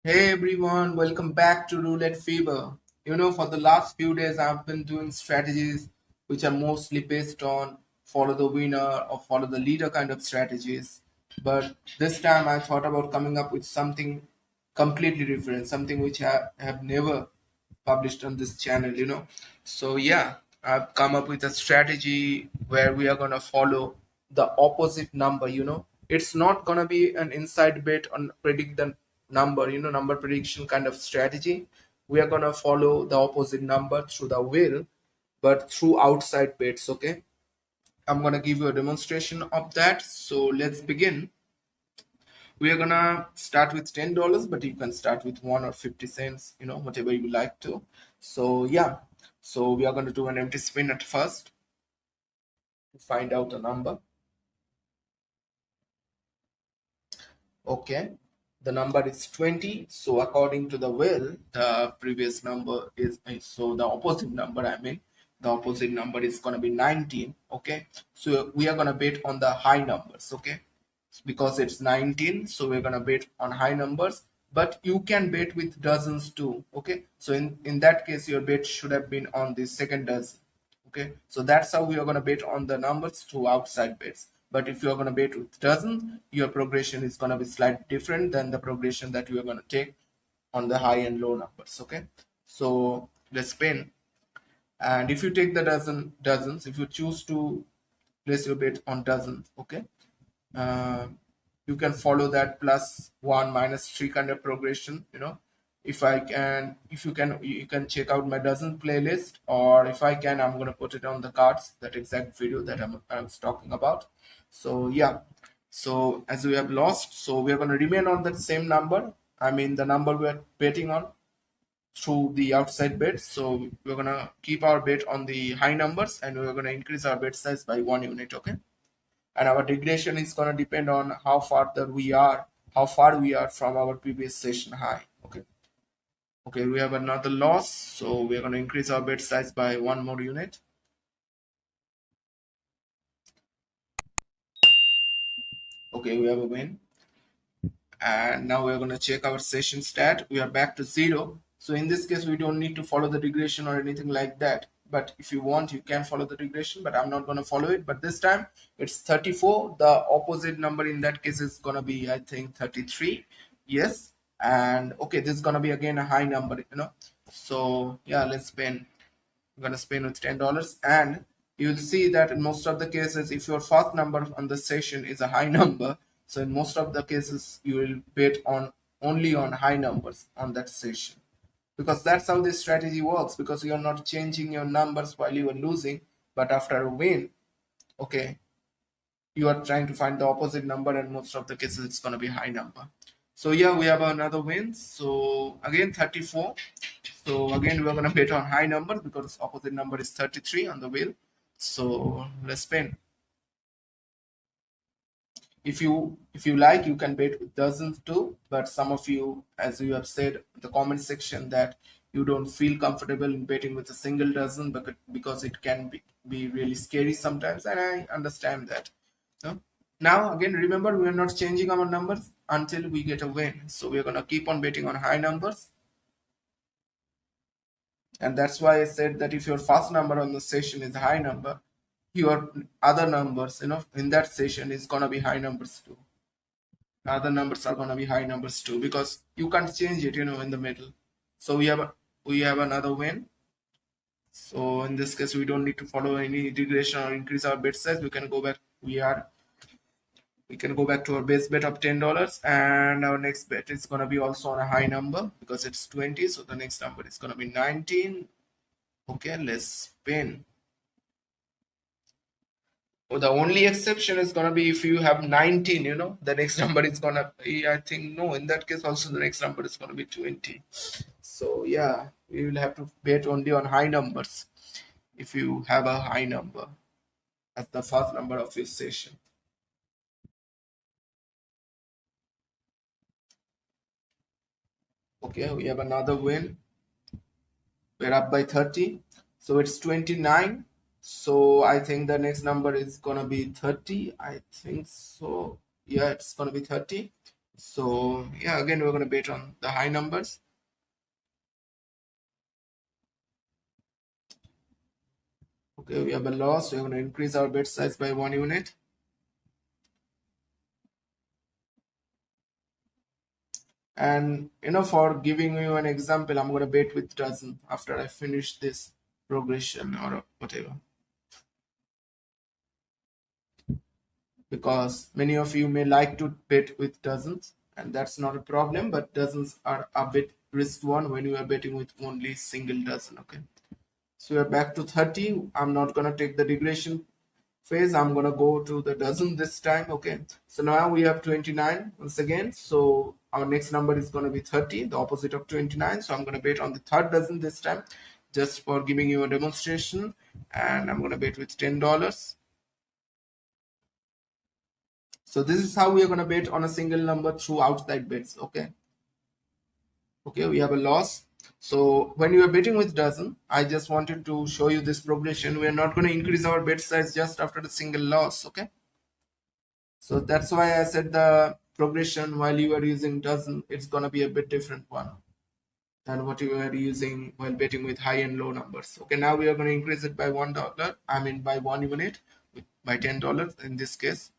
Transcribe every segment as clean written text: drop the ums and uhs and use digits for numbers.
Hey everyone, welcome back to Roulette Fever. For the last few days, I've been doing strategies which are mostly based on follow the winner or follow the leader kind of strategies. But this time, I thought about coming up with something completely different, something which I have never published on this channel. So, yeah, I've come up with a strategy where we are going to follow the opposite number. It's not going to be an inside bet on predict the number, number prediction kind of strategy. We are going to follow the opposite number through the wheel, but through outside bets. Okay, I'm going to give you a demonstration of that. So let's begin. We are gonna start with $10, but you can start with 1 or 50 cents, whatever you like to. So yeah, so we are going to do an empty spin at first to find out a number. Okay, the number is 20. So according to the wheel, the previous number is so the opposite number, I mean the opposite number is going to be 19. Okay, so we are going to bet on the high numbers. Okay, because it's 19, so we're going to bet on high numbers, but you can bet with dozens too. Okay, so in that case your bet should have been on the second dozen. Okay, so that's how we are going to bet on the numbers through outside bets. But if you're going to bet with dozens, your progression is going to be slightly different than the progression that you are going to take on the high and low numbers. Okay, so let's spin. And if you take the dozens, if you choose to place your bet on dozens, okay, uh, you can follow that +1 -3 kind of progression. If you can check out my dozen playlist, or if I can, I'm going to put it on the cards, that exact video that I was talking about. So yeah, so as we have lost, so we are going to remain on that same number, I mean the number we are betting on through the outside bets. So we're going to keep our bet on the high numbers, and we're going to increase our bet size by 1 unit. Okay, and our regression is going to depend on how far we are from our previous session high. Okay, we have another loss, so we are going to increase our bet size by 1 more unit. Okay, we have a win, and now we're going to check our session stat. We are back to 0. So in this case, we don't need to follow the regression or anything like that, but if you want, you can follow the regression, but I'm not going to follow it. But this time it's 34. The opposite number in that case is going to be, I think, 33. Yes. And okay, this is going to be again a high number. So yeah, let's spin. I'm going to spin with $10, and you'll see that in most of the cases, if your first number on the session is a high number, so in most of the cases you will bet on only on high numbers on that session, because that's how this strategy works, because you are not changing your numbers while you are losing, but after a win, okay, you are trying to find the opposite number, and most of the cases it's going to be high number. So yeah, we have another win. So again 34. So again we're going to bet on high numbers because opposite number is 33 on the wheel. So let's spin. If you like, you can bet with dozens too, but some of you, as you have said in the comment section, that you don't feel comfortable in betting with a single dozen because it can be really scary sometimes, and I understand that. So now again, remember, we are not changing our numbers until we get a win, so we're going to keep on betting on high numbers. And that's why I said that if your first number on the session is a high number, your other numbers in that session is going to be high numbers too. Other numbers are going to be high numbers too, because you can't change it in the middle. So we have another win. So in this case, we don't need to follow any regression or increase our bet size. We can go back. We can go back to our base bet of $10, and our next bet is going to be also on a high number because it's 20. So the next number is going to be 19. Okay, let's spin. Oh, the only exception is gonna be if you have 19, the next number is gonna be, I think, no, in that case also the next number is gonna be 20. So yeah, we will have to bet only on high numbers if you have a high number as the first number of your session. Okay, we have another win. We're up by 30. So it's 29. So I think the next number is gonna be 30. I think so. Yeah, it's gonna be 30. So yeah, again we're going to bet on the high numbers. Okay, we have a loss. We're going to increase our bet size by 1 unit. And for giving you an example, I'm going to bet with dozen after I finish this progression or whatever. Because many of you may like to bet with dozens, and that's not a problem, but dozens are a bit risk one when you are betting with only single dozen. Okay, so we are back to 30. I'm not going to take the regression phase. I'm going to go to the dozen this time. Okay, so now we have 29 once again. So our next number is going to be 30, the opposite of 29. So I'm going to bet on the third dozen this time, just for giving you a demonstration. And I'm going to bet with $10. So this is how we are going to bet on a single number through outside bets. Okay, we have a loss. So when you are betting with dozen, I just wanted to show you this progression. We are not going to increase our bet size just after the single loss. Okay, so that's why I said the progression while you are using dozen, it's going to be a bit different one than what you are using while betting with high and low numbers. Okay, now we are going to increase it by $1. I mean by 1 unit, by $10 in this case.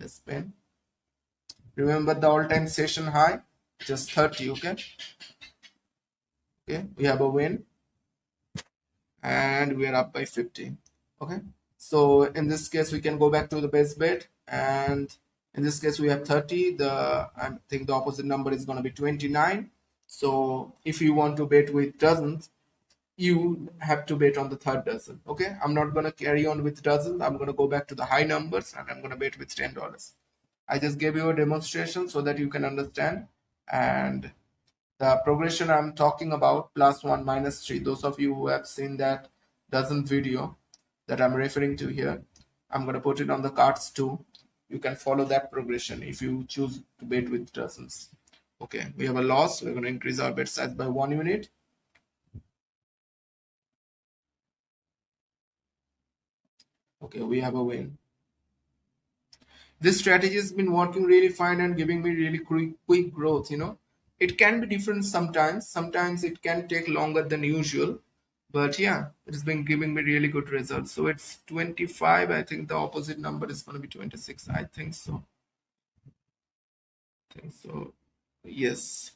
Let's spend. Remember the all-time session high, just 30. Okay, we have a win, and we are up by 50. Okay, so in this case we can go back to the base bet, and in this case we have 30. I think the opposite number is going to be 29. So if you want to bet with dozens, you have to bet on the third dozen. Okay, I'm not going to carry on with dozens. I'm going to go back to the high numbers, and I'm going to bet with $10. I just gave you a demonstration so that you can understand. And the progression I'm talking about, +1 -3, those of you who have seen that dozen video that I'm referring to here, I'm going to put it on the cards too. You can follow that progression if you choose to bet with dozens. Okay, we have a loss. We're going to increase our bet size by 1 unit. Okay, we have a win. This strategy has been working really fine and giving me really quick growth. It can be different sometimes it can take longer than usual, but yeah, it's been giving me really good results. So it's 25. I think the opposite number is going to be 26. I think so. Yes.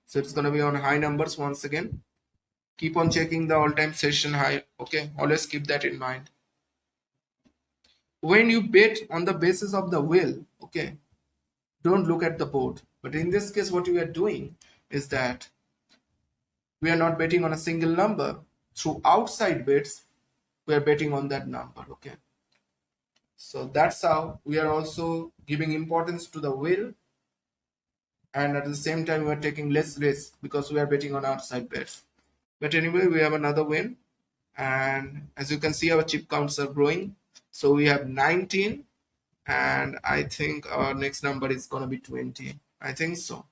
So it's going to be on high numbers once again. Keep on checking the all-time session high. Okay, always keep that in mind. When you bet on the basis of the will, okay, don't look at the board. But in this case, what we are doing is that we are not betting on a single number. Through outside bets, we are betting on that number. Okay, so that's how we are also giving importance to the will, and at the same time we are taking less risk because we are betting on outside bets. But anyway, we have another win, and as you can see, our chip counts are growing. So we have 19, and I think our next number is going to be 20. I think so.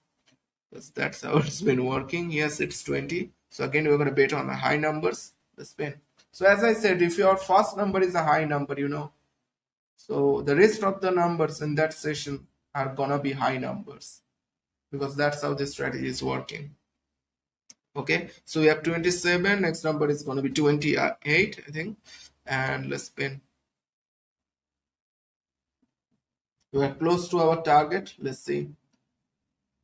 That's how it's been working. Yes, it's 20. So again, we're going to bet on the high numbers, the spin. So as I said, if your first number is a high number, so the rest of the numbers in that session are going to be high numbers, because that's how this strategy is working. Okay, so we have 27. Next number is going to be 28, I think. And let's spin. We are close to our target. Let's see.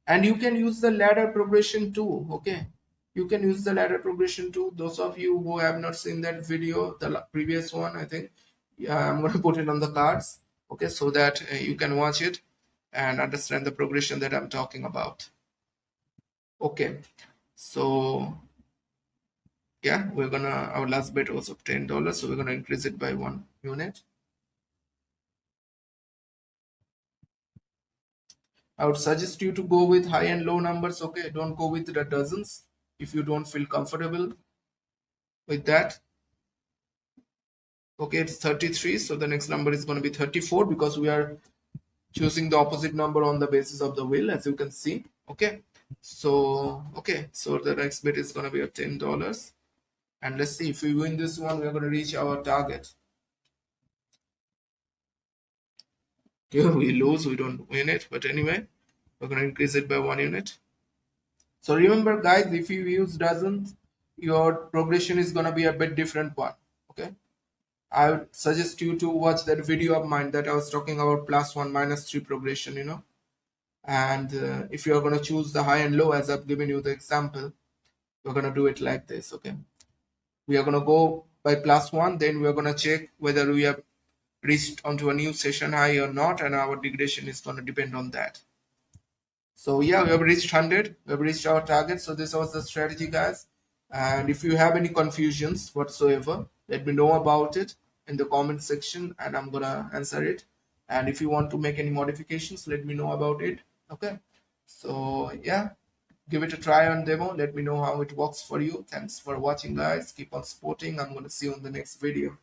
And you can use the ladder progression too. Okay, you can use the ladder progression too. Those of you who have not seen that video, the previous one, I think, yeah, I'm going to put it on the cards. Okay, so that you can watch it and understand the progression that I'm talking about. Okay, so yeah, our last bet was of $10, so we're gonna increase it by 1 unit. I would suggest you to go with high and low numbers. Okay, don't go with the dozens if you don't feel comfortable with that. Okay, it's 33, so the next number is going to be 34, because we are choosing the opposite number on the basis of the will, as you can see. Okay, so the next bet is going to be of $10, and let's see, if we win this one, we're going to reach our target. Okay, we lose, we don't win it, but anyway, We're going to increase it by 1 unit. So remember guys, if you use dozens, your progression is going to be a bit different one. Okay, I would suggest you to watch that video of mine that I was talking about +1 -3 progression, and if you're going to choose the high and low as I've given you the example, we're going to do it like this. Okay, we are going to go by +1, then we're going to check whether we have reached onto a new session high or not, and our degradation is going to depend on that. So yeah, we have reached 100, we have reached our target. So this was the strategy guys, and if you have any confusions whatsoever, let me know about it in the comment section and I'm gonna answer it. And if you want to make any modifications, let me know about it. Okay, so yeah, give it a try on demo, let me know how it works for you. Thanks for watching guys, keep on supporting. I'm gonna see you in the next video.